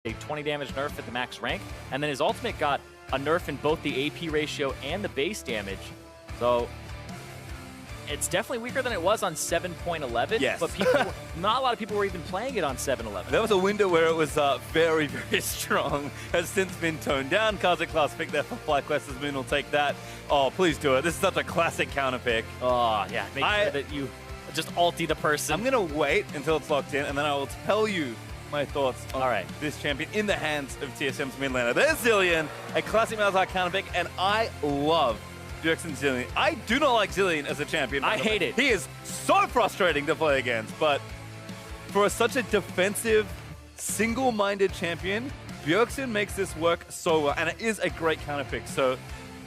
a 20 damage nerf at the max rank, and then his ultimate got a nerf in both the AP ratio and the base damage. So it's definitely weaker than it was on 7.11. Yes. But people, not a lot of people were even playing it on 7.11. There was a window where it was very, very strong. Has since been toned down. Kaza Class pick there for FlyQuest as Moon will take that. Oh, please do it. This is such a classic counter pick. Oh, yeah. Make sure that you just ulti the person. I'm going to wait until it's locked in, and then I will tell you my thoughts on this champion in the hands of TSM's mid laner. There's Zilean, a classic Malzahar counter pick, and I love Bjergsen Zilean. I do not like Zilean as a champion. I hate it. He is so frustrating to play against, but for such a defensive, single-minded champion, Bjergsen makes this work so well, and it is a great counter pick. So,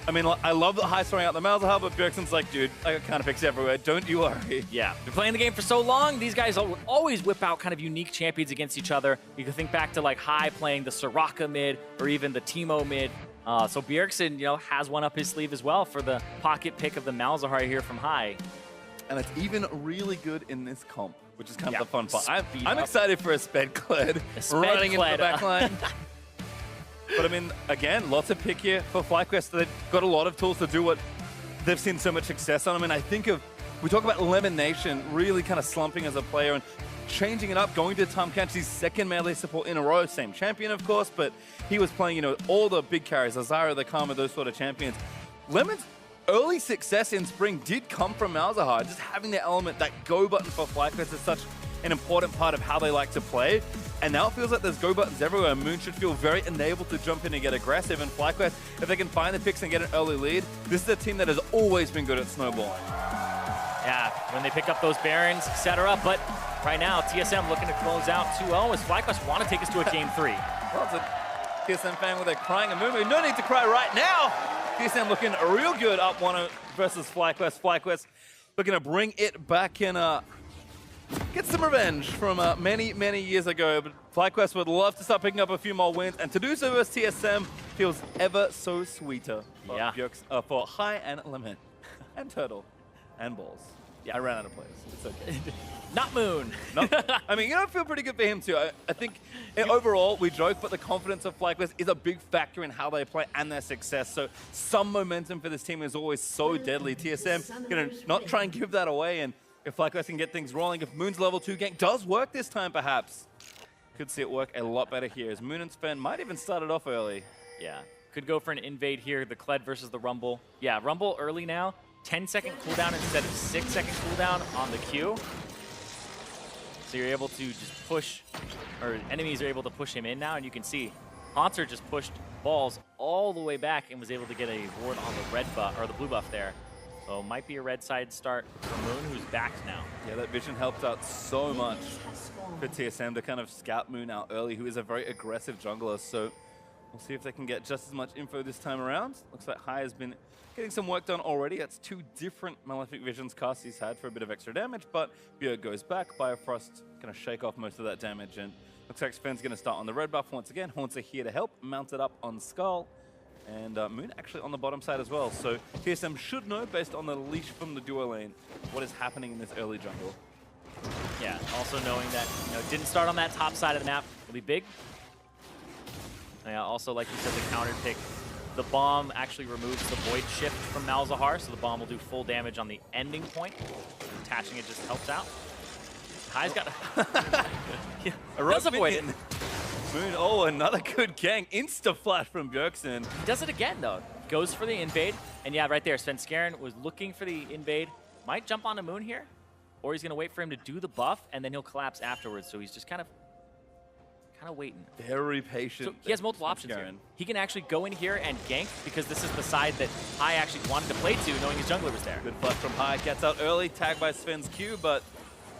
I mean, I love the high throwing out the Malzahar, but Bjergsen's like, dude, I got counter picks everywhere. Don't you worry. Yeah, been playing the game for so long. These guys always whip out kind of unique champions against each other. You can think back to like Hai playing the Soraka mid or even the Teemo mid. So Bjergsen, has one up his sleeve as well for the pocket pick of the Malzahar here from Hai. And it's even really good in this comp, which is kind of the fun part. I'm up. excited for a Sped-Kled running into the backline. But I mean, again, lots of pick here for FlyQuest. They've got a lot of tools to do what they've seen so much success on. I mean, I think we talk about Lemon Nation really kind of slumping as a player and changing it up, going to Tom Kenchi's second melee support in a row. Same champion, of course, but he was playing, all the big carries, Azara, the Karma, those sort of champions. Lemon's early success in Spring did come from Malzahar. Just having the element, that go button for FlyQuest is such an important part of how they like to play. And now it feels like there's go buttons everywhere. Moon should feel very enabled to jump in and get aggressive. And FlyQuest, if they can find the picks and get an early lead, this is a team that has always been good at snowballing. Yeah, when they pick up those Barons, etc. But right now, TSM looking to close out 2-0 as FlyQuest want to take us to a game 3. Well, it's a TSM fan with a crying emoji. No need to cry right now. TSM looking real good up 1 versus FlyQuest. FlyQuest looking to bring it back in get some revenge from many, many years ago. But FlyQuest would love to start picking up a few more wins. And to do so versus TSM feels ever so sweeter for Hai and Lemon and Turtle and Balls. Yeah, I ran out of players. It's okay. Not Moon. I mean, I feel pretty good for him too. I think overall, we joke, but the confidence of FlyQuest is a big factor in how they play and their success. So some momentum for this team is always so deadly. TSM going to not try and give that away. And if FlyQuest can get things rolling, if Moon's level 2 gank does work this time, perhaps, could see it work a lot better here. As Moon and Sven might even start it off early. Yeah, could go for an invade here. The Kled versus the Rumble. Yeah, Rumble early now. 10-second cooldown instead of 6-second cooldown on the Q. So you're able to just push, or enemies are able to push him in now, and you can see Haunter just pushed Balls all the way back and was able to get a ward on the red buff, or the blue buff there. So might be a red side start for Moon, who's backed now. Yeah, that vision helped out so much for TSM to kind of scout Moon out early, who is a very aggressive jungler. So we'll see if they can get just as much info this time around. Looks like Hai has been getting some work done already. That's 2 different Malefic Visions casts he's had for a bit of extra damage, but Bjerg goes back. Biofrost going to shake off most of that damage, and looks like Sven's going to start on the red buff once again. Haunts are here to help, mounted up on Skull, and Moon actually on the bottom side as well. So TSM should know, based on the leash from the duo lane, what is happening in this early jungle. Yeah, also knowing that it didn't start on that top side of the map will be big. Yeah, also like you said, the counter pick. The bomb actually removes the void shift from Malzahar, so the bomb will do full damage on the ending point. Attaching it just helps out. Hai's got does avoid it. Moon, another good gang. Insta-flash from Bjergsen. He does it again, though. Goes for the invade. And yeah, right there, Svenskeren was looking for the invade. Might jump onto Moon here, or he's going to wait for him to do the buff, and then he'll collapse afterwards. So he's just kind of waiting. Very patient. So he has multiple options here. He can actually go in here and gank, because this is the side that Hai actually wanted to play to, knowing his jungler was there. Good flash from Hai. Gets out early, tagged by Sven's Q, but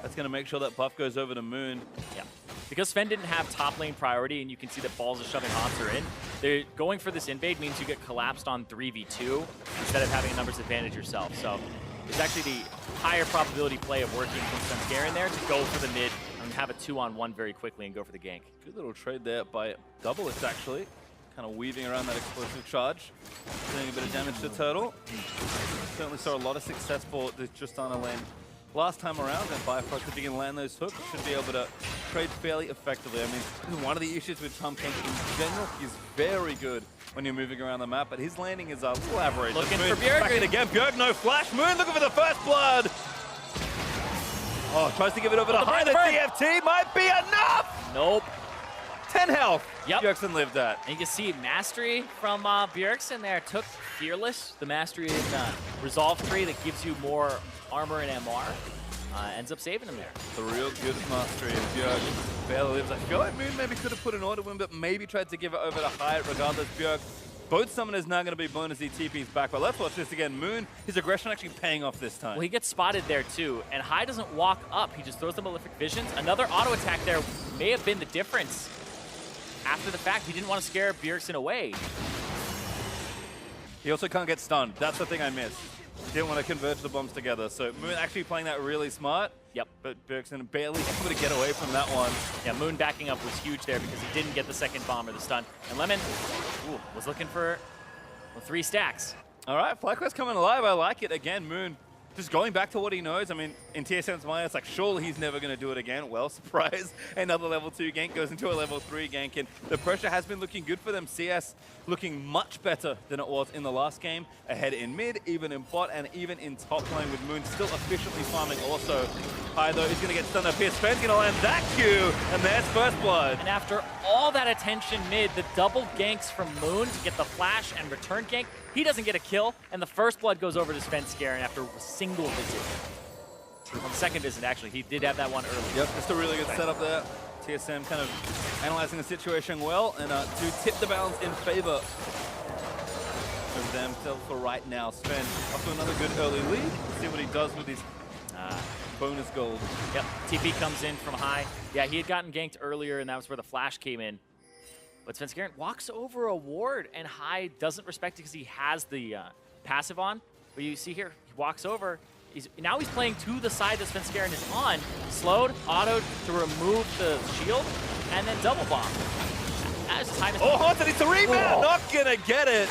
that's going to make sure that buff goes over to Moon. Yeah. Because Sven didn't have top lane priority, and you can see that Balls is shoving Haunter in, they're going for this invade means you get collapsed on 3v2 instead of having a numbers advantage yourself. So it's actually the higher probability play of working from Svenskeren there to go for the mid and have a 2-on-1 very quickly and go for the gank. Good little trade there by Doublets, actually. Kind of weaving around that explosive charge. Doing a bit of damage to Turtle. Certainly saw a lot of success for this Justana lane last time around, and Biofrost, if he can land those hooks, should be able to trade fairly effectively. I mean, this is one of the issues with Tom King in general. He's very good when you're moving around the map, but his landing is a little average. Looking for Bjerg. Back in again. Bjerg, no flash. Moon looking for the first blood. Oh, tries to give it over to High. The DFT might be enough. Nope. 10 health. Yep. Bjergsen lived that. And you can see Mastery from Bjergsen there took Fearless, the Mastery in Resolve tree that gives you more armor and MR. Ends up saving him there. The real good Mastery of Bjerg barely lives. I feel like Moon maybe could have put an order win, but maybe tried to give it over to Hyatt regardless. Bjerg, both summoners now going to be bonusy TPs back, but let's watch this again. Moon, his aggression actually paying off this time. Well, he gets spotted there too, and High doesn't walk up. He just throws the Malefic Visions. Another auto attack there may have been the difference. After the fact, he didn't want to scare Bjergsen away. He also can't get stunned. That's the thing I missed. Didn't want to converge the bombs together. So Moon actually playing that really smart. Yep. But Bjergsen barely able to get away from that one. Yeah, Moon backing up was huge there because he didn't get the second bomb or the stun. And Lemon was looking for 3 stacks. All right, FlyQuest coming alive. I like it. Again, Moon just going back to what he knows. I mean, in TSM's mind, it's like, surely he's never going to do it again. Well, surprise. Another level 2 gank goes into a level 3 gank, and the pressure has been looking good for them. CS looking much better than it was in the last game. Ahead in mid, even in bot, and even in top lane with Moon still efficiently farming also. High, though, he's going to get stunned up here. Sven's going to land that Q, and there's first blood. And after all that attention mid, the double ganks from Moon to get the flash and return gank, he doesn't get a kill, and the first blood goes over to Svenskeren after a single visit. On the second visit, actually, he did have that one early. Yep, just a really good setup there. TSM kind of analyzing the situation well, and do tip the balance in favor of themselves for right now. Sven off to another good early lead. Let's see what he does with his bonus gold. Yep, TP comes in from High. Yeah, he had gotten ganked earlier, and that was where the flash came in. But Svenskeren walks over a ward, and High doesn't respect it because he has the passive on. But you see here, he walks over. Now he's playing to the side that Svenskeren is on. Slowed, autoed to remove the shield, and then double bomb. That is time. Oh, Haunted, it's a rebound! Not gonna get it!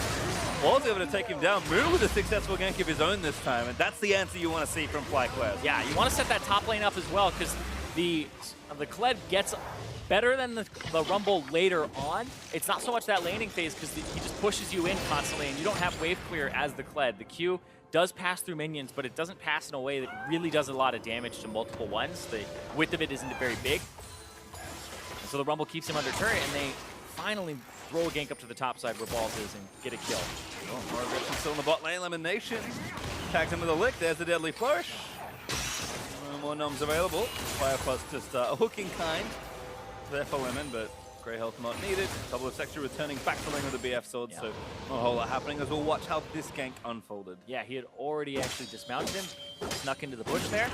Was able to take him down. Moon with a successful gank of his own this time, and that's the answer you want to see from FlyQuest. Yeah, you want to set that top lane up as well, because the Kled gets better than the Rumble later on. It's not so much that laning phase, because he just pushes you in constantly, and you don't have wave clear as the Kled. The Q does pass through minions, but it doesn't pass in a way that really does a lot of damage to multiple ones. The width of it isn't very big. So the Rumble keeps him under turret, and they finally throw a gank up to the top side where Balls is and get a kill. Oh, more aggression still in the bot lane. Elimination. Tags him with a lick. There's the deadly flourish. More noms available. Fire plus just a hooking kind there for Lemon, but Grey health not needed. Double of Sextra returning back to lane with the BF sword, so not a whole lot happening as we'll watch how this gank unfolded. Yeah, he had already actually dismounted him, snuck into the bush there,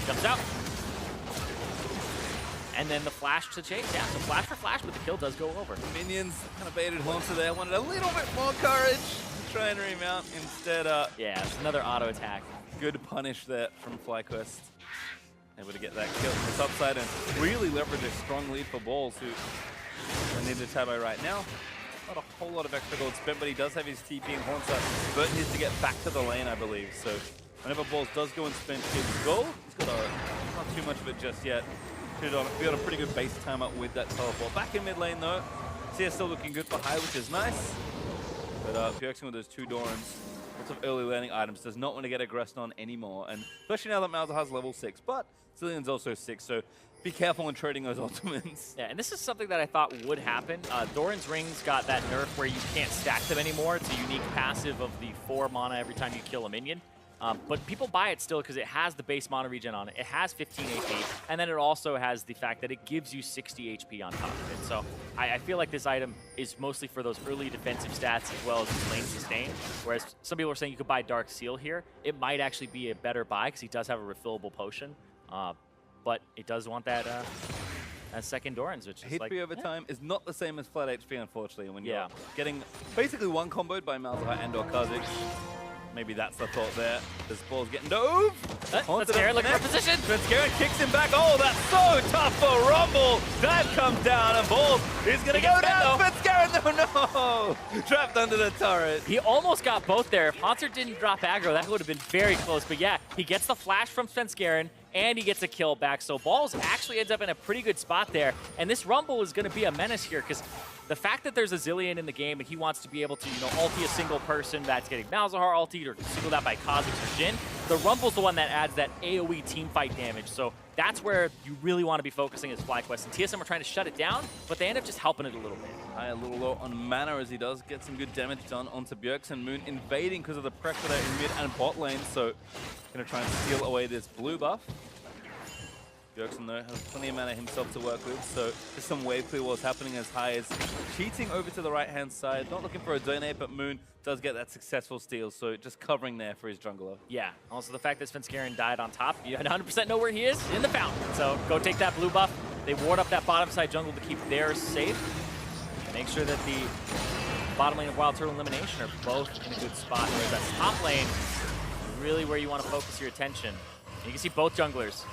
jumps out. And then the flash to chase. Yeah, so flash for flash, but the kill does go over. Minions kind of baited Haunter there. Wanted a little bit more courage to try and remount. Instead, yeah, it's another auto attack. Good punish there from FlyQuest. Able to get that kill from the top side and really leverage a strong lead for Balls, who are into Tabo right now. Not a whole lot of extra gold spent, but he does have his TP and Haunter. Burton needs to get back to the lane, I believe. So whenever Balls does go and spend his gold, he's got not too much of it just yet. We got a pretty good base time up with that teleport. Back in mid lane though, CS still looking good for High, which is nice. But Bjergsen with those 2 Dorans, lots of early landing items, does not want to get aggressed on anymore. And especially now that Malzahar's level 6, but Zillion's also 6, so be careful when trading those ultimates. Yeah, and this is something that I thought would happen. Doran's Rings got that nerf where you can't stack them anymore. It's a unique passive of the 4 mana every time you kill a minion. But people buy it still because it has the base mana regen on it. It has 15 AP, and then it also has the fact that it gives you 60 HP on top of it. So I feel like this item is mostly for those early defensive stats as well as lane sustain. Whereas some people are saying you could buy Dark Seal here. It might actually be a better buy because he does have a refillable potion. But it does want that second Doran's, which is like... HP over time is not the same as flat HP, unfortunately. When you're getting basically one comboed by Malzahar and or Kha'Zix. Maybe that's the thought there. This ball's getting dove. Svenskeren looking for position. Svenskeren kicks him back. Oh, that's so tough for Rumble. Dive comes down and Balls is going to go down. Svenskeren, no. Trapped under the turret. He almost got both there. If Haunter didn't drop aggro, that would have been very close. But yeah, he gets the flash from Svenskeren, and he gets a kill back. So Balls actually ends up in a pretty good spot there. And this Rumble is going to be a menace here because the fact that there's a Zilean in the game and he wants to be able to, ulti a single person that's getting Malzahar ultied or singled out by Kha'Zix or Jhin, the Rumble's the one that adds that AoE teamfight damage. So that's where you really want to be focusing as FlyQuest. And TSM are trying to shut it down, but they end up just helping it a little bit. A little low on mana as he does get some good damage done onto Bjergsen. Moon invading because of the pressure there in mid and bot lane, so going to try and steal away this blue buff. Bjergsen, though, has plenty of mana himself to work with, so there's some wave clear what's happening as High is cheating over to the right-hand side. Not looking for a donate, but Moon does get that successful steal, so just covering there for his jungler. Yeah, also the fact that Svenskeren died on top, you 100% know where he is, in the fountain. So go take that blue buff. They ward up that bottom side jungle to keep theirs safe. Make sure that the bottom lane of Wild Turtle Elimination are both in a good spot, whereas that top lane is really where you want to focus your attention. And you can see both junglers.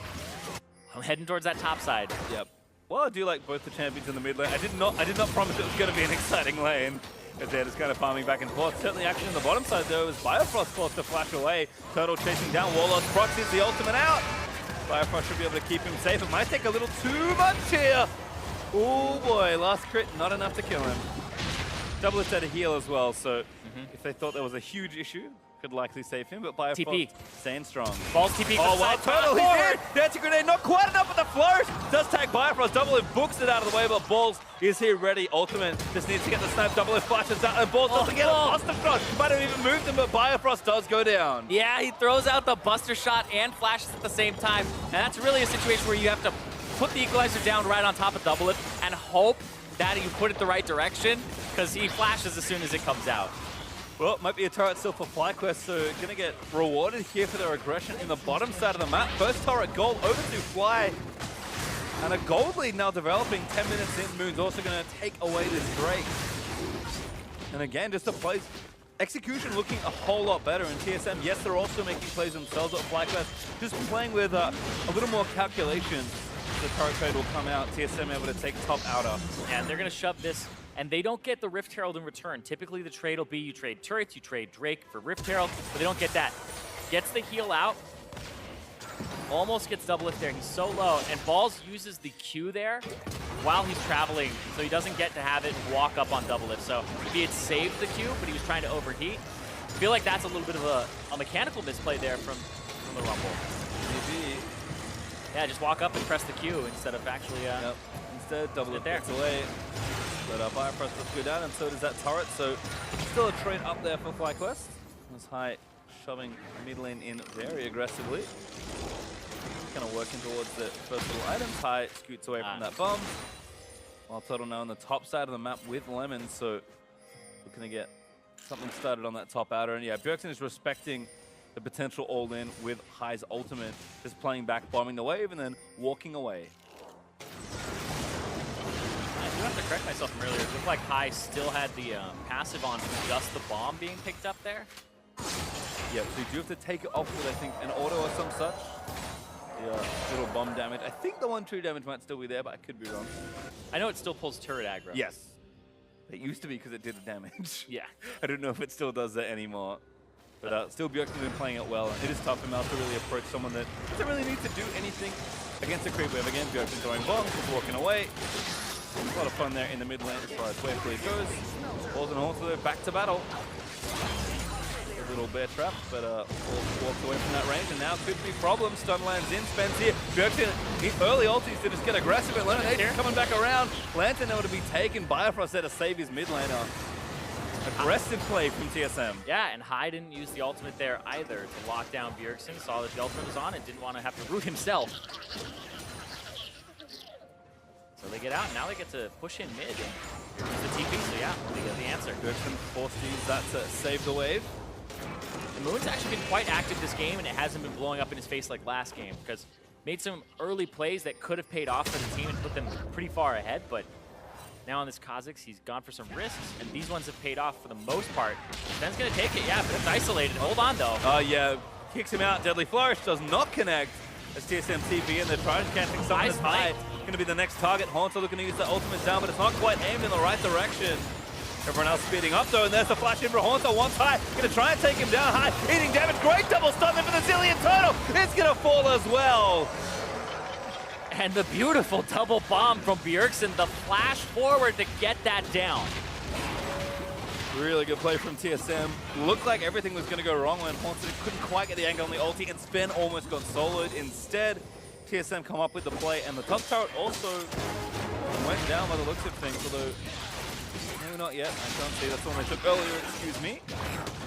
I'm heading towards that top side. Yep. Well, I do like both the champions in the mid lane. I did not promise it was going to be an exciting lane, as they're just kind of farming back and forth. Certainly action on the bottom side, though, as Biofrost forced to flash away. Turtle chasing down Warlord's proxies, the ultimate out. Biofrost should be able to keep him safe. It might take a little too much here. Oh boy, last crit, not enough to kill him. Double it at a heal as well, so if they thought there was a huge issue, could likely save him, but Biofrost TP. staying strong. Balls TP. Oh, wow, Turtle, he did! Dancing grenade, not quite enough with the flourish! Does tag Biofrost, Double Lift books it out of the way, but Balls is here ready. Ultimate just needs to get the snipe, Double Lift flashes out, and Balls doesn't get a Buster Shot. Might have even moved him, but Biofrost does go down. Yeah, he throws out the Buster Shot and flashes at the same time, and that's really a situation where you have to put the Equalizer down right on top of Double Lift and hope that you put it the right direction, because he flashes as soon as it comes out. Well, it might be a turret still for FlyQuest, so going to get rewarded here for their aggression in the bottom side of the map. First turret gold over to Fly. And a gold lead now developing 10 minutes in. Moon's also going to take away this Drake. And again, just a place. Execution looking a whole lot better in TSM. Yes, they're also making plays themselves at FlyQuest. Just playing with a little more calculation. The turret trade will come out. TSM able to take top outer. And they're going to shove this, and they don't get the Rift Herald in return. Typically, the trade will be you trade turrets, you trade Drake for Rift Herald, but they don't get that. Gets the heal out. Almost gets Double Lift there. He's so low, and Balls uses the Q there while he's traveling, so he doesn't get to have it walk up on Double Lift. So he had saved the Q, but he was trying to overheat. I feel like that's a little bit of a mechanical misplay there from the Rumble. Maybe. Yeah, just walk up and press the Q instead of actually... Instead, Double Lift gets away. But Biofrost does go down, and so does that turret. So still a trade up there for FlyQuest. As High shoving mid lane in very aggressively. Kind of working towards the first little items. High scoots away from that bomb. While Turtle now on the top side of the map with Lemon, so looking to get something started on that top outer. And yeah, Bjergsen is respecting the potential all-in with High's ultimate, just playing back, bombing the wave, and then walking away. I do have to correct myself from earlier. It looked like High still had the passive on just the bomb being picked up there. Yeah, so you do have to take it off with, I think, an auto or some such. Yeah, little bomb damage. I think the 1-2 damage might still be there, but I could be wrong. I know it still pulls turret aggro. Yes. It used to be because it did the damage. Yeah. I don't know if it still does that anymore. But still, Bjergsen's been playing it well. And it is tough for Mal to really approach someone that doesn't really need to do anything against the creep wave. Again, Bjergsen throwing bombs, just walking away. A lot of fun there in the mid lane as far as wave clear goes. Balls and also back to battle. A little bear trap, but walked away from that range, and now could be problems. Stun lands in, Spence here. Bjergsen, early ultis to just get aggressive, and Lemonade coming back around. Lantern able to be taken. Biofrost there to save his mid laner. Aggressive play from TSM. Yeah, and High didn't use the ultimate there either to lock down Bjergsen. Saw that the ultimate was on and didn't want to have to root himself. So they get out, and now they get to push in mid. Use the TP, so yeah, they get the answer. Bjergsen forced to use that to save the wave. And Moon's actually been quite active this game, and it hasn't been blowing up in his face like last game, because made some early plays that could have paid off for the team and put them pretty far ahead, but now on this Kha'Zix, he's gone for some risks, and these ones have paid off for the most part. Ben's going to take it, yeah, but it's isolated. Hold on, though. Oh, yeah. Kicks him out. Deadly Flourish does not connect as TSM TP, and they're trying to catching someone as High. Going to be the next target. Haunter looking to use the ultimate down, but it's not quite aimed in the right direction. Everyone else speeding up though, and there's the flash in for Haunter. Once High, gonna try and take him down. High, eating damage. Great double stun there for the Zillion Turtle. It's gonna fall as well. And the beautiful double bomb from Bjergsen, the flash forward to get that down. Really good play from TSM. Looked like everything was going to go wrong when Haunted couldn't quite get the angle on the ulti, and Sven almost got soloed. Instead, TSM come up with the play, and the top turret also went down by the looks of things, although maybe not yet. I can't see. That's the one they took earlier, excuse me.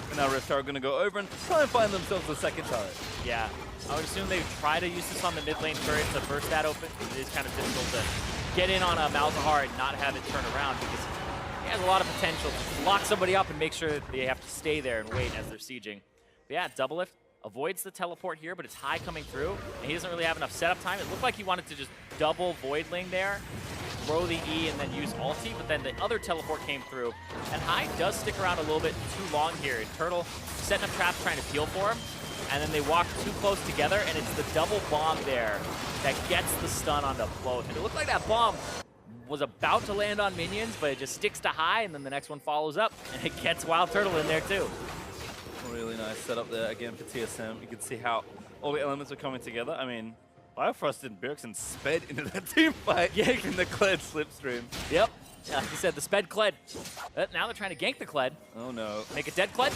And now Rift are going to go over and try and find themselves a second turret. Yeah, I would assume they try to use this on the mid lane turret to burst that open. It is kind of difficult to get in on a Malzahar and not have it turn around because he has a lot of potential to lock somebody up and make sure that they have to stay there and wait as they're sieging. But yeah, Doublelift avoids the teleport here, but it's High coming through, and he doesn't really have enough setup time. It looked like he wanted to just double Voidling there, throw the E, and then use ulti, but then the other teleport came through, and High does stick around a little bit too long here, and Turtle setting up traps trying to peel for him, and then they walk too close together, and it's the double bomb there that gets the stun onto both. And it looked like that bomb was about to land on minions, but it just sticks to High, and then the next one follows up, and it gets Wild Turtle in there too. Really nice setup there again for TSM. You can see how all the elements are coming together. I mean, Bifrost and Bjergsen sped into that team fight in the Kled slipstream. Yep. Yeah, he said the sped Kled. Now they're trying to gank the Kled. Oh no. Make it dead Kled.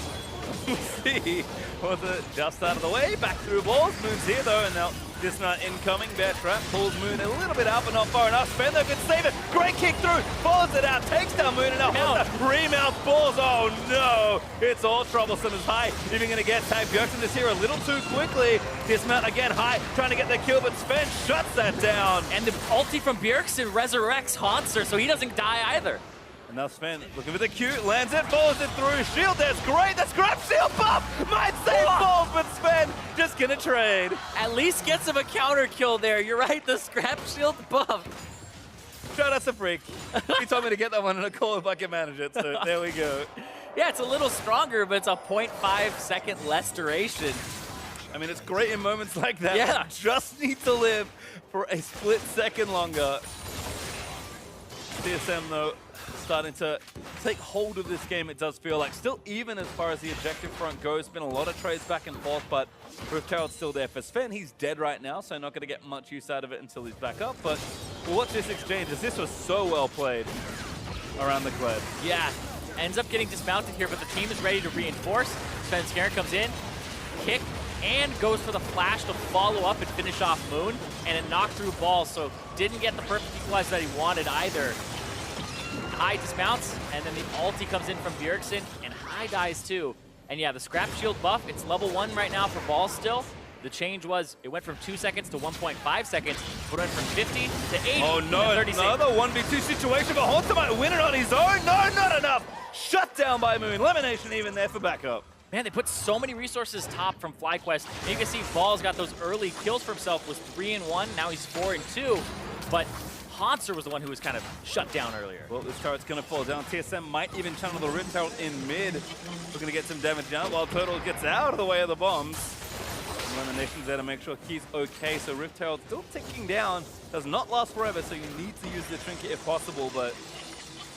We'll see. Was it just out of the way? Back through balls. Moon's here though, and now Dismount incoming. Bear Trap pulls Moon a little bit out, but not far enough. Sven though can save it. Great kick through. Follows it out. Takes down Moon, and now remount balls. Oh no. It's all troublesome as High even going to get tagged. Bjergsen is here a little too quickly. Dismount again. High trying to get the kill, but Sven shuts that down. And the ulti from Bjergsen resurrects Haunter, so he doesn't die either. And now Sven looking for the Q, lands it, follows it through. Shield there's great, that's grab shield buff! Might save balls, but Sven just gonna trade. At least gets him a counter kill there. You're right, the scrap shield buff. Shout out to Freak. He told me to get that one in a call if I can manage it, so there we go. Yeah, it's a little stronger, but it's a 0.5 second less duration. I mean, it's great in moments like that. Yeah. Just need to live for a split second longer. TSM though, starting to take hold of this game, it does feel like. Still even as far as the objective front goes. Been a lot of trades back and forth, but Rift Herald's still there for Sven. He's dead right now, so not going to get much use out of it until he's back up. But we'll watch this exchange, as this was so well played around the Kled. Yeah, ends up getting dismounted here, but the team is ready to reinforce. Svenskeren comes in, kick, and goes for the flash to follow up and finish off Moon, and it knocked through balls, so didn't get the perfect equalizer that he wanted either. High dismounts, and then the ulti comes in from Bjergsen, and High dies too. And yeah, the scrap shield buff, it's level 1 right now for balls still. The change was, it went from 2 seconds to 1.5 seconds, but went from 50 to 80. Oh no, another 1v2 situation, but Haunter might win it on his own. No, not enough. Shut down by Moon. Elimination even there for backup. Man, they put so many resources top from FlyQuest. And you can see Balls got those early kills for himself, was 3-1, now he's 4-2. But Haunter was the one who was kind of shut down earlier. Well, this turret's going to fall down. TSM might even channel the Rift Herald in mid. We're going to get some damage down while Turtle gets out of the way of the bombs. Elimination's there to make sure he's okay. So Rift Herald still ticking down. Does not last forever, so you need to use the trinket if possible. But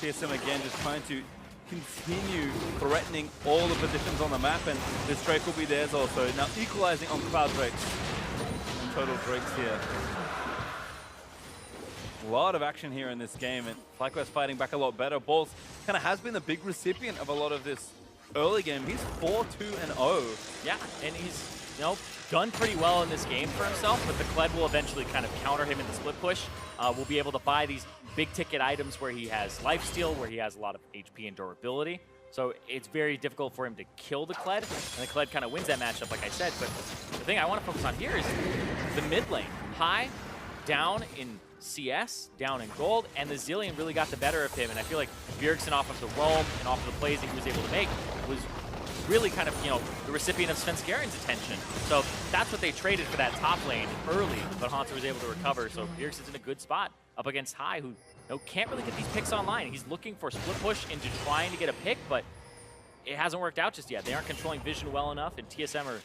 TSM again just trying to continue threatening all the positions on the map. And this Drake will be theirs also. Now equalizing on Cloud Drakes. And Total Drakes here. A lot of action here in this game, and FlyQuest fighting back a lot better. Balls kind of has been the big recipient of a lot of this early game. He's 4-2-0. Yeah, and he's, you know, done pretty well in this game for himself, but the Kled will eventually kind of counter him in the split push. We'll be able to buy these big ticket items where he has lifesteal, where he has a lot of HP and durability. So it's very difficult for him to kill the Kled, and the Kled kind of wins that matchup, like I said. But the thing I want to focus on here is the mid lane. High, down in CS, down in gold, and the Zillion really got the better of him. And I feel like Bjergsen off of the roam and off of the plays that he was able to make was really kind of, you know, the recipient of Svenskeren's attention. So that's what they traded for that top lane early, but Haunter was able to recover. So Bjergsen's in a good spot up against High, who, you know, can't really get these picks online. He's looking for split push into trying to get a pick, but it hasn't worked out just yet. They aren't controlling vision well enough, and TSM are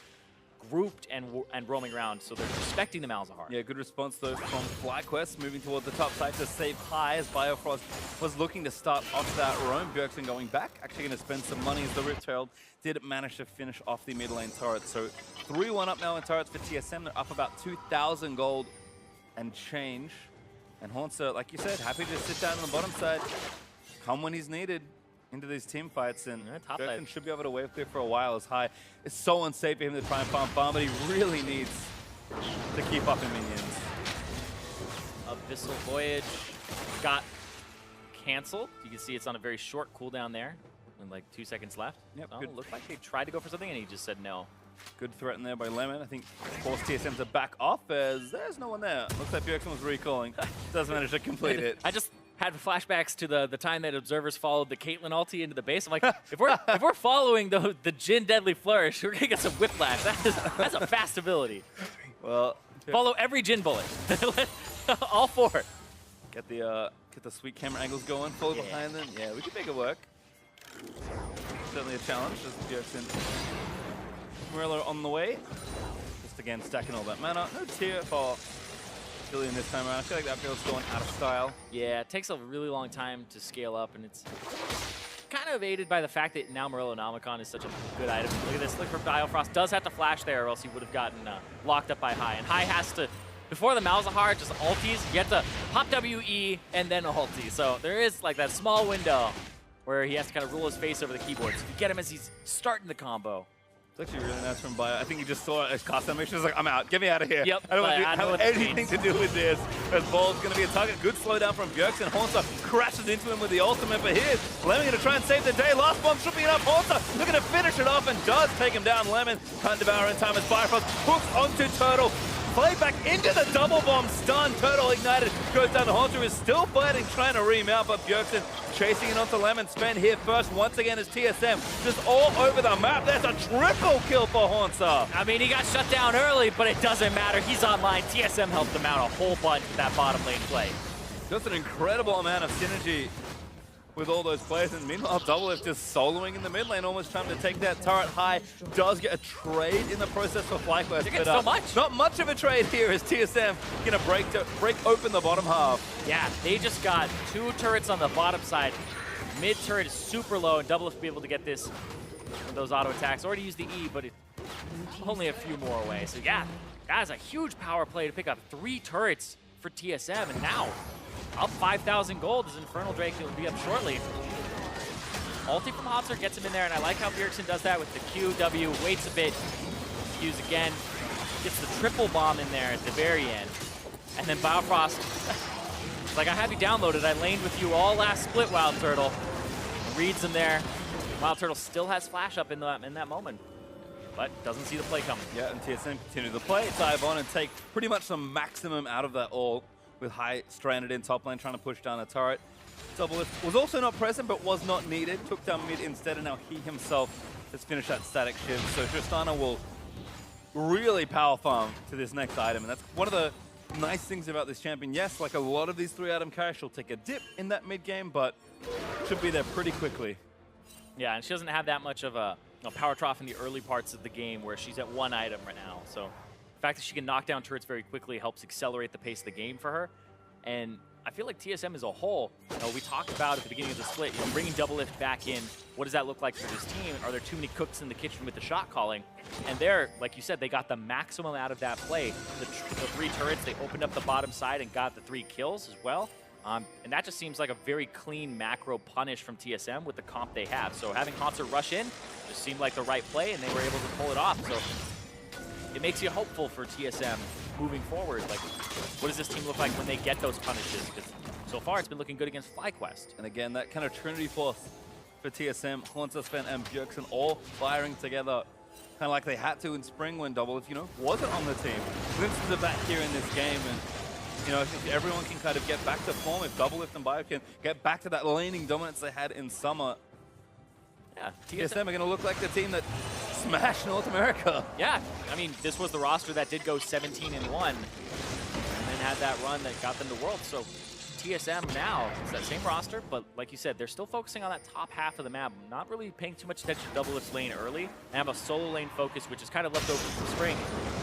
grouped and roaming around, so they're respecting the Malzahar. Yeah, good response though from FlyQuest, moving towards the top side to save high as Biofrost was looking to start off that roam. Bjergsen going back, actually going to spend some money as the Rift Herald did manage to finish off the mid lane turret. So 3-1 up now in turrets for TSM. They're up about 2,000 gold and change. And Haunter, like you said, happy to sit down on the bottom side, come when he's needed into these team fights, and Bjergsen should be able to wave clear for a while as high. It's so unsafe for him to try and farm, but he really needs to keep up in minions. Abyssal Voyage got canceled. You can see it's on a very short cooldown there, with like 2 seconds left. Yep, so it looked like they tried to go for something, and he just said no. Good threat in there by Lemon. I think forced TSM to back off as there's no one there. Looks like Bjergsen was recalling. Doesn't manage to complete it. I just had flashbacks to the time that observers followed the Caitlyn ulti into the base. I'm like, if we're following the Jhin Deadly Flourish, we're gonna get some whiplash. That's a fast ability. Well, follow every Jhin bullet. All four. Get the sweet camera angles going. Follow behind them. Yeah, we can make it work. Certainly a challenge as Bjergsen. Murillo on the way. Just again stacking all that mana. No tier for Jillian this time around. I feel like that build's going out of style. Yeah, it takes a really long time to scale up, and it's kind of aided by the fact that now Murillo Nomicon is such a good item. Look at this. Look for Biofrost. Does have to flash there, or else he would have gotten locked up by High. And High has to, before the Malzahar just ulties, you have to pop WE and then ulti. So there is like that small window where he has to kind of rule his face over the keyboard. So if you get him as he's starting the combo. It's actually really nice from Bio. I think he just saw his cast animation. He's like, I'm out. Get me out of here. Yep. I don't want to have anything to do with this. As Ball's going to be a target. Good slowdown from Bjergsen. Haunter crashes into him with the ultimate for his. Lemon going to try and save the day. Last bomb stripping it up. Haunter looking to finish it off and does take him down. Lemon can't devour in time as Bifrost hooks onto Turtle. Play back into the double bomb stun. Turtle ignited. Goes down to Haunter, is still fighting, trying to remount, but Bjergsen chasing it onto Lemon. Spend here first once again as TSM. Just all over the map. There's a triple kill for Haunter. I mean, he got shut down early, but it doesn't matter. He's online. TSM helped him out a whole bunch with that bottom lane play. Just an incredible amount of synergy with all those players, and meanwhile Doublelift just soloing in the mid lane, almost trying to take that turret high. Does get a trade in the process for FlyQuest, but so much. Not much of a trade here as TSM gonna break open the bottom half. Yeah, they just got 2 turrets on the bottom side. Mid turret is super low, and Doublelift will be able to get this with those auto attacks. Already used the E, but it's only a few more away. So yeah, guys, a huge power play to pick up 3 turrets for TSM, and now up 5,000 gold as Infernal Drake will be up shortly. Ulti from Haunter gets him in there, and I like how Bjergsen does that with the Q, W, waits a bit, Qs again, gets the triple bomb in there at the very end. And then Biofrost, it's like, I have you downloaded, I laned with you all last split, Wild Turtle. Reads him there. Wild Turtle still has flash up in that moment, but doesn't see the play coming. Yeah, and TSM continue the play, dive on and take pretty much the maximum out of that all, with High stranded in top lane, trying to push down a turret. Doublelift was also not present, but was not needed. Took down mid instead, and now he himself has finished that static shift. So Tristana will really power farm to this next item, and that's one of the nice things about this champion. Yes, like a lot of these 3-item carries, she'll take a dip in that mid game, but should be there pretty quickly. Yeah, and she doesn't have that much of a power trough in the early parts of the game where she's at 1 item right now. So the fact that she can knock down turrets very quickly helps accelerate the pace of the game for her. And I feel like TSM as a whole, we talked about at the beginning of the split, bringing Doublelift back in. What does that look like for this team? Are there too many cooks in the kitchen with the shot calling? And there, like you said, they got the maximum out of that play. The 3 turrets, they opened up the bottom side and got the 3 kills as well. And that just seems like a very clean macro punish from TSM with the comp they have. So having Haunter rush in just seemed like the right play, and they were able to pull it off. So it makes you hopeful for TSM moving forward. Like, what does this team look like when they get those punishes? Because so far it's been looking good against FlyQuest. And again, that kind of Trinity force for TSM, Haunter, Sven, and Bjergsen all firing together, kind of like they had to in spring when Doublelift, wasn't on the team. Glimpses of that here in this game, and if everyone can kind of get back to form, if Doublelift and Bio can get back to that laning dominance they had in summer, yeah, TSM are going to look like the team that smashed North America. Yeah, I mean, this was the roster that did go 17-1 and then had that run that got them to Worlds. So TSM now. It's that same roster, but like you said, they're still focusing on that top half of the map, not really paying too much attention to Doublelift's lane early, and have a solo lane focus, which is kind of left over from Spring.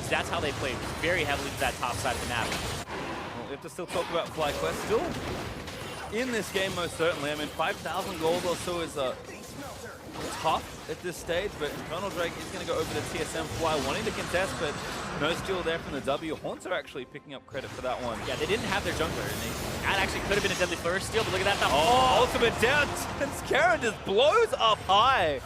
So that's how they played very heavily to that top side of the map. Well, we have to still talk about FlyQuest. Still in this game, most certainly. I mean, 5,000 gold or so is tough at this stage, but Infernal Drake is going to go over to TSM Fly, wanting to contest, but no steal there from the W. Haunts are actually picking up credit for that one. Yeah, they didn't have their jungler, and that actually could have been a deadly flourish steal, but look at that. Oh, ultimate down, and Scaran just blows up high.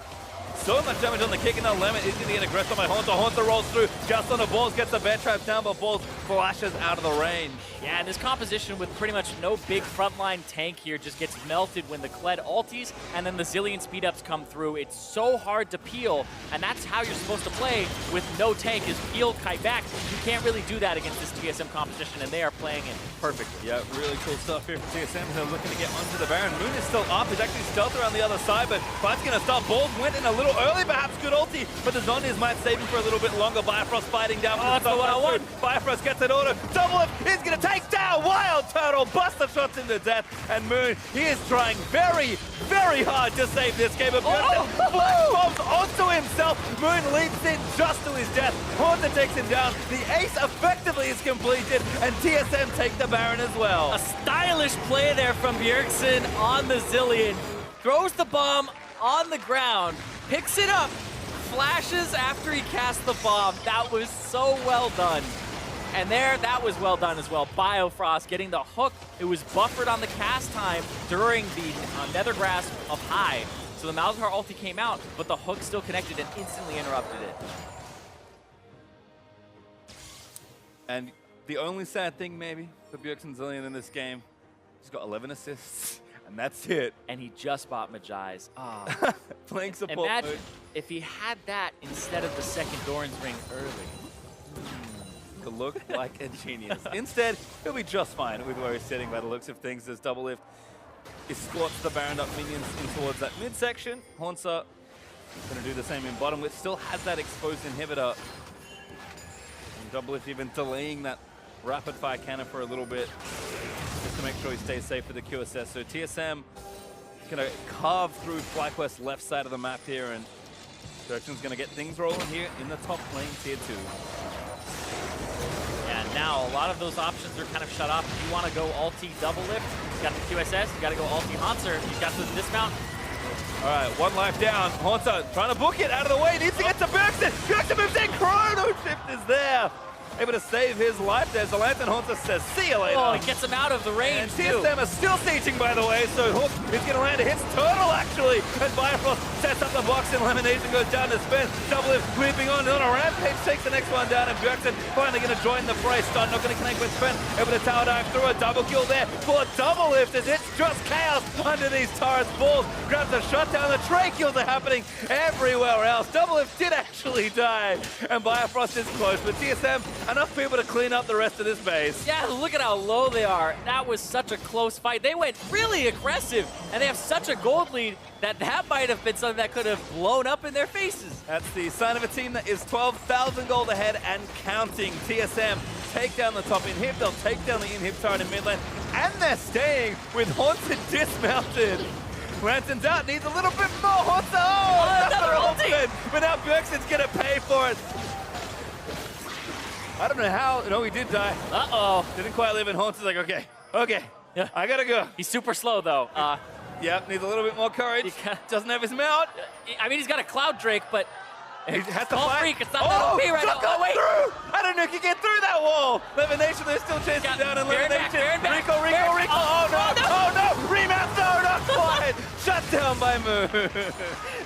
So much damage on the kick, and now Lemon is going to get aggressive by Haunter. Haunter rolls through just on the balls, gets the bear trap down, but balls flashes out of the range. Yeah, and this composition with pretty much no big frontline tank here just gets melted when the Kled ulties and then the zillion speed ups come through. It's so hard to peel, and that's how you're supposed to play with no tank, is peel, kite back. You can't really do that against this TSM composition, and they are playing it perfectly. Yeah, really cool stuff here from TSM. They're looking to get onto the Baron. Moon is still up. He's actually stealth around the other side, but fight's going to start. Balls went in a little early, perhaps. Good ulti, but the Zhonya's might save him for a little bit longer. Bifrost fighting down. Oh, it's the 1-on-1. Bifrost gets an auto. Doublelift is going to take down Wild Turtle. Buster shots into death. And Moon, he is trying very, very hard to save this game. But Flash bombs onto himself. Moon leaps in just to his death. Haunter takes him down. The ace effectively is completed, and TSM take the Baron as well. A stylish play there from Bjergsen on the Zillion. Throws the bomb on the ground, picks it up, flashes after he casts the bomb. That was so well done. And there, that was well done as well. Biofrost getting the hook. It was buffered on the cast time during the Nether Grasp of High. So the Malzahar ulti came out, but the hook still connected and instantly interrupted it. And the only sad thing maybe for Bjergsen Zillion in this game, he's got 11 assists. And that's it. And he just bought Majai's. Oh. Playing support Imagine mode. if he had that instead of the second Doran's ring early. Could look like a genius. Instead, he'll be just fine with where he's sitting by the looks of things. As Doublelift escorts the Baron up minions in towards that midsection. Haunter going to do the same in bottom, which still has that exposed inhibitor. And Doublelift even delaying that rapid fire cannon for a little bit, just to make sure he stays safe for the QSS. So TSM is going to carve through FlyQuest's left side of the map here, and Bjergsen's going to get things rolling here in the top lane, tier 2. Yeah, now a lot of those options are kind of shut off. If you want to go ulti Doublelift, he's got the QSS, you got to go ulti Haunter, he's got the dismount. All right, one life down. Haunter trying to book it out of the way, needs to get to Bjergsen. Bjergsen moves in, Chrono Shift is there. Able to save his life. There's the Lantern. Haunter says, see you later. Oh, he gets him out of the range, and TSM are still sieging, by the way, so Hook is going to land. It hits Turtle, actually. And Bifrost sets up the box, and Elimination goes down to Spence. Doublelift leaping on a rampage, takes the next one down, and Bjergsen finally going to join the fray. Stun not going to connect with Spence. Able to tower dive through a double kill there for Doublelift, as it's just chaos under these Taurus balls. Grabs a shutdown. The Trey kills are happening everywhere else. Doublelift did actually die, and Bifrost is close, but TSM enough people to clean up the rest of this base. Yeah, look at how low they are. That was such a close fight. They went really aggressive, and they have such a gold lead that might have been something that could have blown up in their faces. That's the sign of a team that is 12,000 gold ahead and counting. TSM take down the top inhib, they'll take down the inhib turret in mid lane, and they're staying with Haunted dismounted. Lantern's out, needs a little bit more. Haunter, another ultimate! But now Bjergsen's gonna pay for it. I don't know how. No, he did die. Uh-oh. Didn't quite live in. Haunter's like, okay, Yeah. I gotta go. He's super slow, though. Yep, needs a little bit more courage. Doesn't have his mount. I mean, he's got a Cloud Drake, but he has to Ball fight. Freak, it's not that OP right now. Oh, wait. Through. I don't know if he can get through that wall. Levination, they're still chasing down. And Levination. Rico. Oh, no. Remount, no, not quite. Shut down by Moon.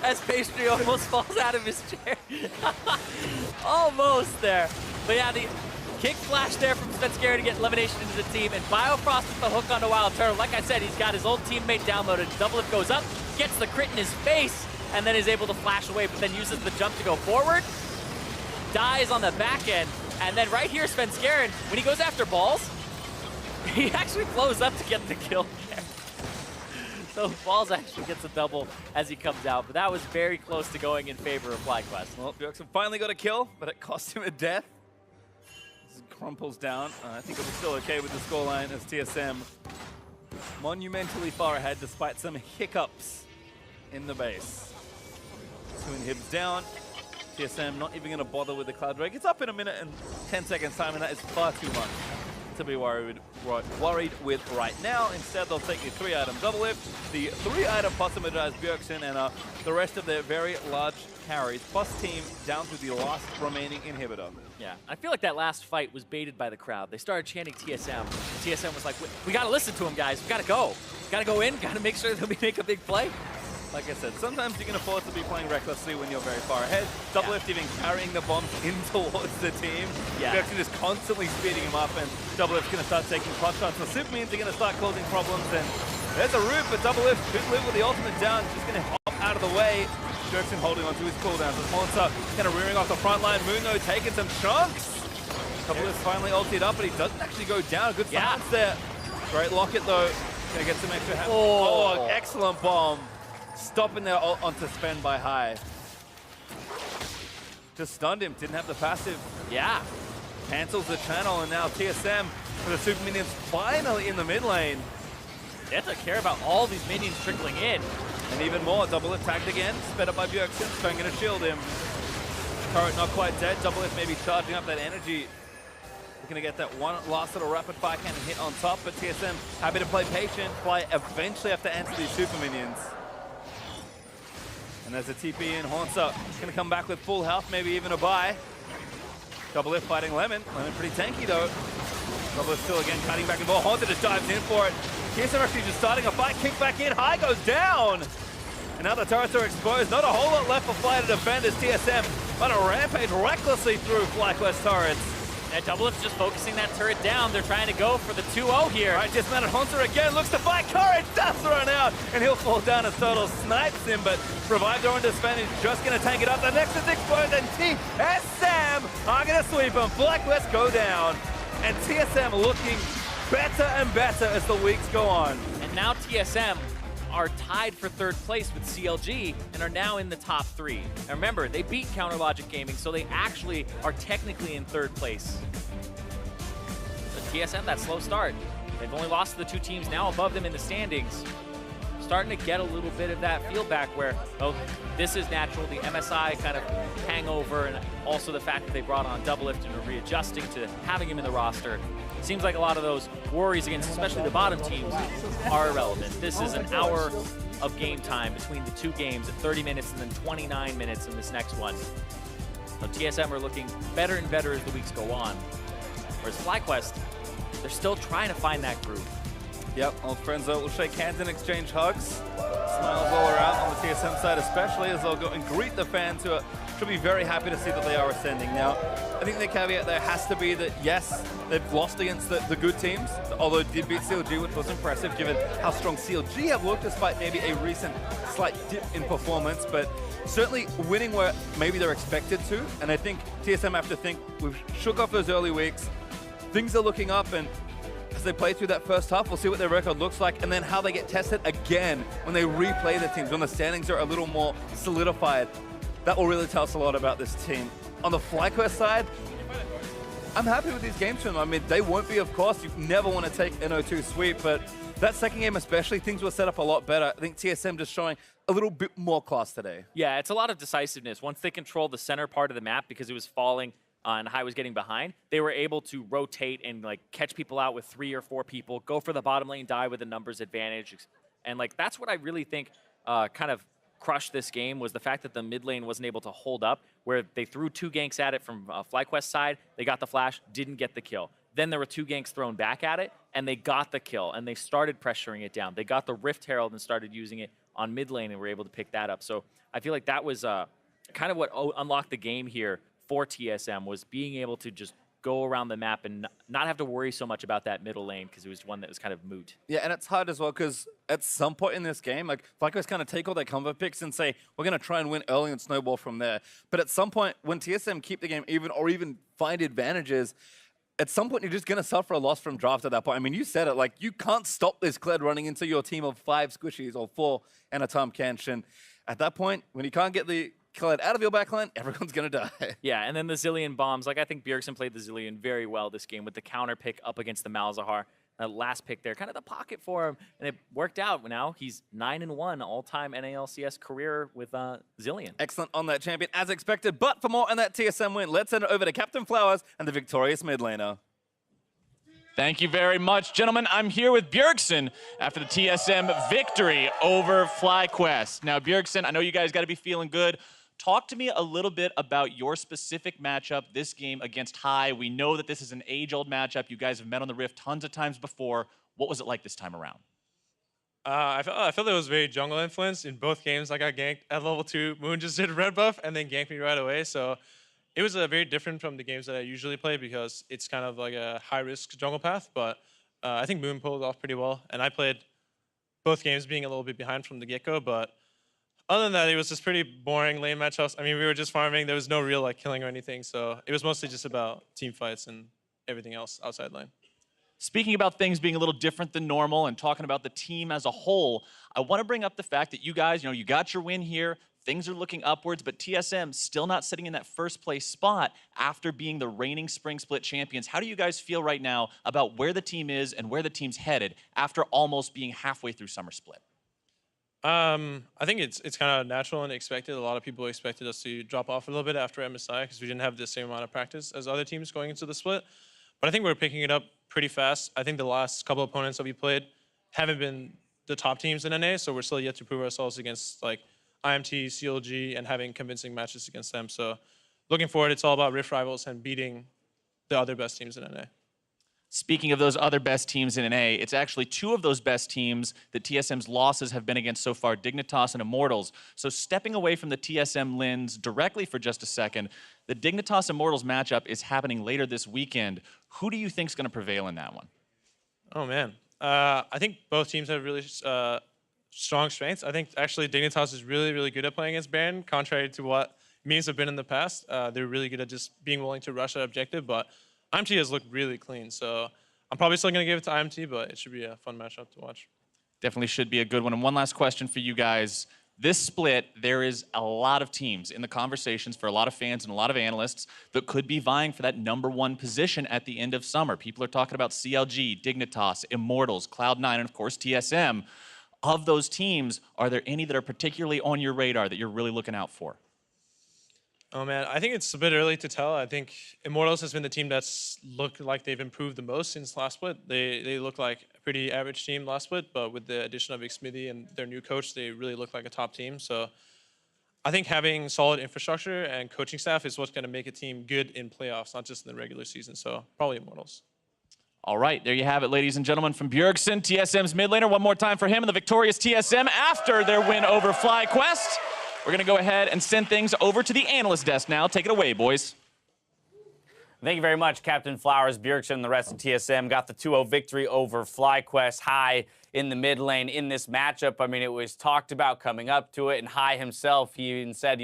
As Pastry almost falls out of his chair. Almost there. But yeah, the kick flash there from Svenskeri to get Levination into the team, and Biofrost with the hook onto Wild Turtle. Like I said, he's got his old teammate downloaded. Doublelift goes up, gets the crit in his face, and then is able to flash away, but then uses the jump to go forward. Dies on the back end, and then right here, Svenskeri, when he goes after balls, he actually blows up to get the kill there. So Balls actually gets a double as he comes out, but that was very close to going in favor of FlyQuest. Well, Bjergsen finally got a kill, but it cost him a death. This crumples down. I think it'll be still okay with the scoreline as TSM monumentally far ahead despite some hiccups in the base. 2 inhibs down. TSM not even going to bother with the Cloud Drake. It's up in a minute and 10 seconds time, and that is far too much to be worried with right now. Instead, they'll take the 3-item double lift, the 3-item Possimidize Bjergsen, and the rest of their very large carries, plus team down to the last remaining inhibitor. Yeah, I feel like that last fight was baited by the crowd. They started chanting TSM. And TSM was like, we got to listen to him, guys. We got to go. Got to go in. Got to make sure that we make a big play. Like I said, sometimes you can afford to be playing recklessly when you're very far ahead. Double Lift even carrying the bombs in towards the team. Yeah. Bjergsen just constantly speeding him up, and Double Lift's going to start taking pot shots. The super minions are going to start causing problems, and there's a root, but Double Lift could live with the ultimate down. Just going to hop out of the way. Bjergsen holding onto his cooldowns. The Haunter kind of rearing off the front line. Muno taking some chunks. Double Lift finally ulted up, but he doesn't actually go down. Good silence there. Great locket, though. Going to get some extra... Oh, excellent bomb. Stopping there onto spend by High. Just stunned him, didn't have the passive. Yeah. Cancels the channel, and now TSM for the super minions finally in the mid lane. They have to care about all these minions trickling in. And even more, Double Lift tagged again, sped up by Bjergsen, Spend gonna shield him. Turret not quite dead, Double Lift maybe charging up that energy. We're gonna get that one last little rapid fire cannon hit on top, but TSM happy to play patient, eventually have to answer these super minions. And there's a TP in, Haunter gonna come back with full health, maybe even a buy. Double Lift fighting Lemon. Lemon pretty tanky though. Double Lift still again cutting back and forth. Haunter just dives in for it. TSM actually just starting a fight, kick back in, High goes down. And now the turrets are exposed. Not a whole lot left for Fly to defend as TSM on a rampage recklessly through FlyQuest turrets. And Double Lift's just focusing that turret down. They're trying to go for the 2-0 here. All right, dismounted Haunter again, looks to fight Courage, does run out, and he'll fall down as Total snipes him, but Revive their own disadvantage, just gonna tank it up. The next is exposed, and TSM are gonna sweep him. FlyQuest go down, and TSM looking better and better as the weeks go on. And now TSM are tied for 3rd place with CLG and are now in the top 3. And remember, they beat Counter Logic Gaming, so they actually are technically in 3rd place. So TSM, that slow start. They've only lost to the 2 teams now above them in the standings. Starting to get a little bit of that feel back where, oh, this is natural, the MSI kind of hangover, and also the fact that they brought on Double Lift and are readjusting to having him in the roster. It seems like a lot of those worries against especially the bottom teams are irrelevant. This is an hour of game time between the 2 games at 30 minutes and then 29 minutes in this next one. So TSM are looking better and better as the weeks go on. Whereas FlyQuest, they're still trying to find that groove. Yep, old friends will shake hands and exchange hugs. Smiles all around on the TSM side, especially as they'll go and greet the fans who should be very happy to see that they are ascending. Now, I think the caveat there has to be that, yes, they've lost against the good teams, although it did beat CLG, which was impressive given how strong CLG have looked despite maybe a recent slight dip in performance, but certainly winning where maybe they're expected to. And I think TSM have to think, we've shook off those early weeks, things are looking up, and as they play through that first half, we'll see what their record looks like, and then how they get tested again when they replay the teams, when the standings are a little more solidified. That will really tell us a lot about this team. On the FlyQuest side, I'm happy with these games from them. I mean, they won't be, of course. You never want to take an 0-2 sweep, but that second game especially, things were set up a lot better. I think TSM just showing a little bit more class today. Yeah, it's a lot of decisiveness. Once they controlled the center part of the map because it was falling and High was getting behind, they were able to rotate and like catch people out with 3 or 4 people, go for the bottom lane, die with a numbers advantage. And like that's what I really think kind of crushed this game was the fact that the mid lane wasn't able to hold up, where they threw 2 ganks at it from FlyQuest side, they got the flash, didn't get the kill. Then there were 2 ganks thrown back at it, and they got the kill, and they started pressuring it down. They got the Rift Herald and started using it on mid lane and were able to pick that up. So I feel like that was kind of what unlocked the game here for TSM, was being able to just go around the map and not have to worry so much about that middle lane because it was one that was kind of moot. Yeah, and it's hard as well because at some point in this game, like FlyQuest kind of take all their combo picks and say, we're going to try and win early and snowball from there. But at some point, when TSM keep the game even or even find advantages, at some point, you're just going to suffer a loss from draft at that point. I mean, you said it, like, you can't stop this Kled running into your team of 5 squishies or 4 and a Tom Kenshin. At that point, when you can't get the Kled out of your backline, everyone's going to die. Yeah, and then the Zillion bombs. Like, I think Bjergsen played the Zillion very well this game with the counter pick up against the Malzahar. last pick there, kind of the pocket for him, and it worked out. Now he's 9-1 all-time NALCS career with Zilean. Excellent on that champion, as expected. But for more on that TSM win, let's send it over to Captain Flowers and the victorious mid laner. Thank you very much, gentlemen. I'm here with Bjergsen after the TSM victory over FlyQuest. Now, Bjergsen, I know you guys got to be feeling good. Talk to me a little bit about your specific matchup this game against High. We know that this is an age-old matchup. You guys have met on the Rift tons of times before. What was it like this time around? I felt it was very jungle influenced in both games. I got ganked at level 2. Moon just did red buff and then ganked me right away. So it was very different from the games that I usually play because it's kind of like a high-risk jungle path. But I think Moon pulled it off pretty well. And I played both games being a little bit behind from the get-go. But other than that, it was just pretty boring lane matchups. I mean, we were just farming. There was no real killing or anything. So it was mostly just about team fights and everything else outside lane. Speaking about things being a little different than normal and talking about the team as a whole, I want to bring up the fact that you guys, you got your win here. Things are looking upwards, but TSM still not sitting in that first place spot after being the reigning Spring Split champions. How do you guys feel right now about where the team is and where the team's headed after almost being halfway through Summer Split? I think it's kind of natural and expected. A lot of people expected us to drop off a little bit after MSI because we didn't have the same amount of practice as other teams going into the split. But I think we're picking it up pretty fast. I think the last couple of opponents that we played haven't been the top teams in NA, so we're still yet to prove ourselves against IMT, CLG, and having convincing matches against them. So looking forward, it's all about Rift Rivals and beating the other best teams in NA. Speaking of those other best teams in NA, it's actually 2 of those best teams that TSM's losses have been against so far, Dignitas and Immortals. So stepping away from the TSM lens directly for just a second, the Dignitas Immortals matchup is happening later this weekend. Who do you think is going to prevail in that one? Oh, man. I think both teams have really strong strengths. I think actually Dignitas is really, really good at playing against Baron, contrary to what memes have been in the past. They're really good at just being willing to rush that objective, but IMT has looked really clean, so I'm probably still going to give it to IMT, but it should be a fun matchup to watch. Definitely should be a good one. And one last question for you guys. This split, there is a lot of teams in the conversations for a lot of fans and a lot of analysts that could be vying for that #1 position at the end of summer. People are talking about CLG, Dignitas, Immortals, Cloud9, and of course TSM. Of those teams, are there any that are particularly on your radar that you're really looking out for? Oh, man, I think it's a bit early to tell. I think Immortals has been the team that's looked like they've improved the most since last split. They look like a pretty average team last split, but with the addition of Xmithy and their new coach, they really look like a top team. So I think having solid infrastructure and coaching staff is what's going to make a team good in playoffs, not just in the regular season. So probably Immortals. All right, there you have it, ladies and gentlemen, from Bjergsen, TSM's mid laner. One more time for him and the victorious TSM after their win over FlyQuest. We're going to go ahead and send things over to the analyst desk now. Take it away, boys. Thank you very much, Captain Flowers. Bjergsen and the rest of TSM got the 2-0 victory over FlyQuest. High in the mid lane in this matchup. I mean, it was talked about coming up to it, and High himself, he even said,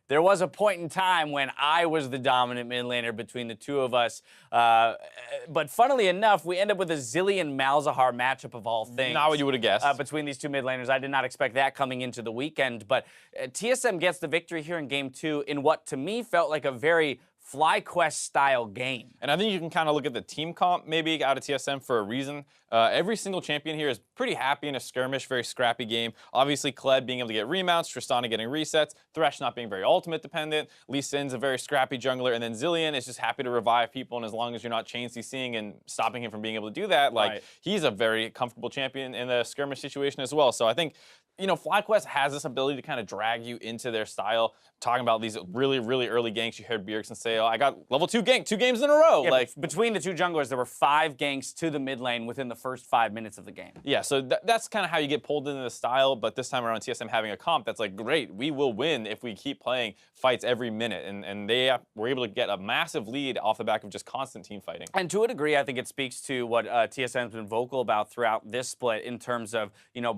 there was a point in time when I was the dominant mid laner between the 2 of us. But funnily enough, we end up with a Zilean Malzahar matchup of all things. Not what you would have guessed. Between these 2 mid laners. I did not expect that coming into the weekend. But TSM gets the victory here in Game 2 in what to me felt like a very FlyQuest-style game. And I think you can kind of look at the team comp maybe out of TSM for a reason. Every single champion here is pretty happy in a skirmish, very scrappy game. Obviously, Kled being able to get remounts, Tristana getting resets, Thresh not being very ultimate dependent, Lee Sin's a very scrappy jungler, and then Zilean is just happy to revive people, and as long as you're not chain CCing and stopping him from being able to do that, he's a very comfortable champion in the skirmish situation as well. So I think FlyQuest has this ability to kind of drag you into their style. Talking about these really, really early ganks, you heard Bjergsen say, I got level 2 gank 2 games in a row. Yeah, between the 2 junglers, there were 5 ganks to the mid lane within the first 5 minutes of the game. Yeah, so that's kind of how you get pulled into the style, but this time around TSM having a comp that's great, we will win if we keep playing fights every minute, and they were able to get a massive lead off the back of just constant team fighting. And to a degree, I think it speaks to what TSM's been vocal about throughout this split in terms of,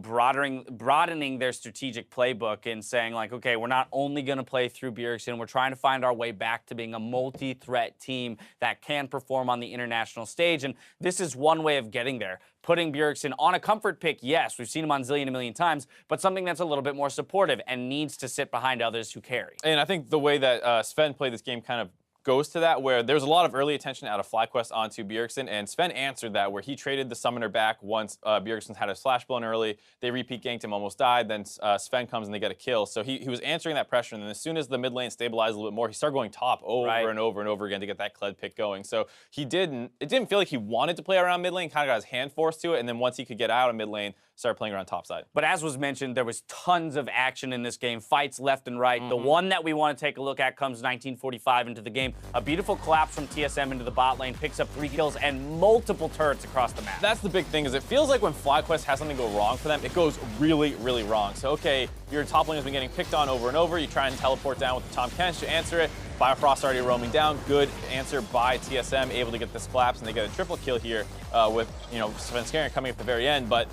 broadening their strategic playbook and saying, okay, we're not only going to play through Bjergsen, we're trying to find our way back to being a multi-threat team that can perform on the international stage, and this is one way of getting there. Putting Bjergsen on a comfort pick, yes, we've seen him on Zilean a million times, but something that's a little bit more supportive and needs to sit behind others who carry. And I think the way that Sven played this game kind of goes to that, where there's a lot of early attention out of FlyQuest onto Bjergsen, and Sven answered that, where he traded the summoner back once Bjergsen had his flash blown early. They repeat ganked him, almost died. Then Sven comes and they get a kill. So he was answering that pressure, and then as soon as the mid lane stabilized a little bit more, he started going top over and over and over again to get that Kled pick going. So it didn't feel like he wanted to play around mid lane, kind of got his hand forced to it, and then once he could get out of mid lane, started playing around top side. But as was mentioned, there was tons of action in this game, fights left and right. The one that we want to take a look at comes 1945 into the game. A beautiful collapse from TSM into the bot lane, picks up 3 kills and multiple turrets across the map. That's the big thing, is it feels like when FlyQuest has something go wrong for them, it goes really, really wrong. So, okay, your top lane has been getting picked on over and over. You try and teleport down with the Tom Kench to answer it. Biofrost already roaming down. Good answer by TSM, able to get this collapse, and they get a triple kill here with, Sven Skarian coming at the very end. But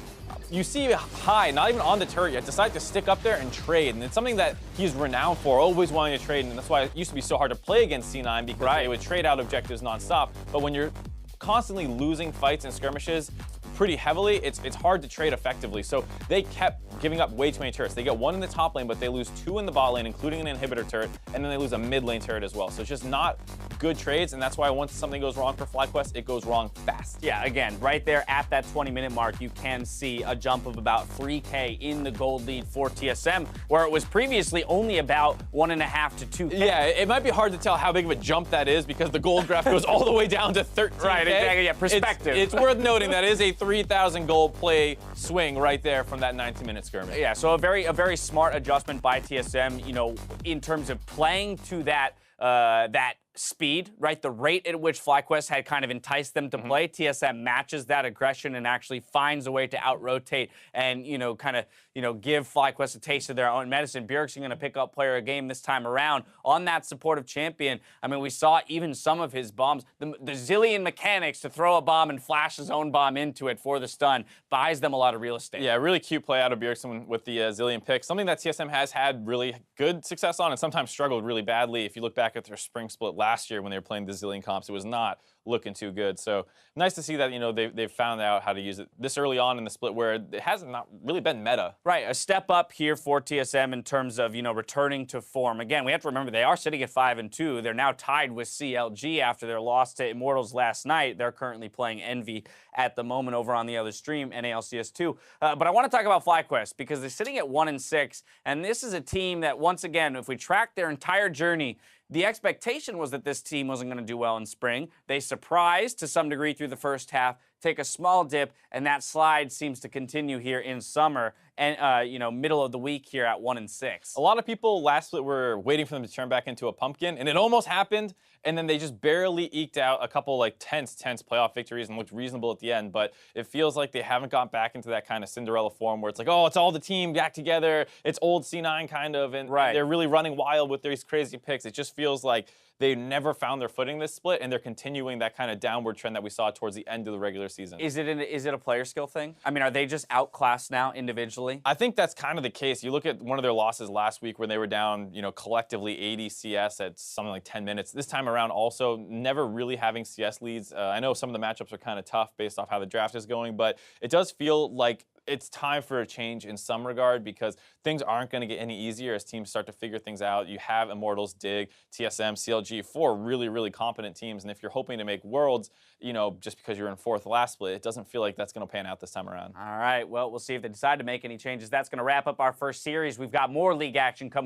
you see High, not even on the turret yet, decide to stick up there and trade. And it's something that he's renowned for, always wanting to trade. And that's why it used to be so hard to play against C9, because they would trade out objectives nonstop. But when you're constantly losing fights and skirmishes pretty heavily, it's hard to trade effectively. So they kept giving up way too many turrets. They get 1 in the top lane, but they lose 2 in the bot lane, including an inhibitor turret, and then they lose a mid lane turret as well. So it's just not good trades, and that's why once something goes wrong for FlyQuest, it goes wrong fast. Yeah, again, right there at that 20-minute mark, you can see a jump of about 3K in the gold lead for TSM, where it was previously only about 1.5 to 2K. Yeah, it might be hard to tell how big of a jump that is, because the gold graph goes all the way down to 13K. Right, exactly, yeah, perspective. It's worth noting that is a 3,000 gold play swing right there from that 90-minute skirmish. Yeah, so a very smart adjustment by TSM, in terms of playing to that speed, right? The rate at which FlyQuest had kind of enticed them to play. TSM matches that aggression and actually finds a way to out-rotate and, give FlyQuest a taste of their own medicine. Bjergsen going to pick up player a game this time around on that supportive champion. I mean, we saw even some of his bombs, the zillion mechanics to throw a bomb and flash his own bomb into it for the stun, buys them a lot of real estate. Yeah, really cute play out of Bjergsen with the zillion pick. Something that TSM has had really good success on and sometimes struggled really badly. If you look back at their spring split last year when they were playing the zillion comps, it was not looking too good. So nice to see that, they've found out how to use it this early on in the split, where it hasn't not really been meta. Right, a step up here for TSM in terms of, returning to form. Again, we have to remember they are sitting at 5-2. They're now tied with CLG after their loss to Immortals last night. They're currently playing Envy at the moment over on the other stream, NALCS 2. But I want to talk about FlyQuest, because they're sitting at 1-6, and this is a team that, once again, if we track their entire journey, the expectation was that this team wasn't going to do well in spring. They surprised to some degree through the first half, take a small dip, and that slide seems to continue here in summer and, middle of the week here at 1-6. A lot of people last split were waiting for them to turn back into a pumpkin, and it almost happened, and then they just barely eked out a couple tense playoff victories and looked reasonable at the end. But it feels like they haven't got back into that kind of Cinderella form where it's like, oh, it's all the team back together. It's old C9 kind of, and they're really running wild with these crazy picks. It just feels like they never found their footing this split, and they're continuing that kind of downward trend that we saw towards the end of the regular season. Is it a player skill thing? I mean, are they just outclassed now individually? I think that's kind of the case. You look at one of their losses last week where they were down, collectively 80 CS at something like 10 minutes. This time around also never really having CS leads. I know some of the matchups are kind of tough based off how the draft is going, but it does feel like it's time for a change in some regard, because things aren't going to get any easier as teams start to figure things out. You have Immortals, Dig, TSM, CLG, 4 really, really competent teams. And if you're hoping to make Worlds, just because you're in 4th last split, it doesn't feel like that's going to pan out this time around. All right, well, we'll see if they decide to make any changes. That's going to wrap up our first series. We've got more league action coming.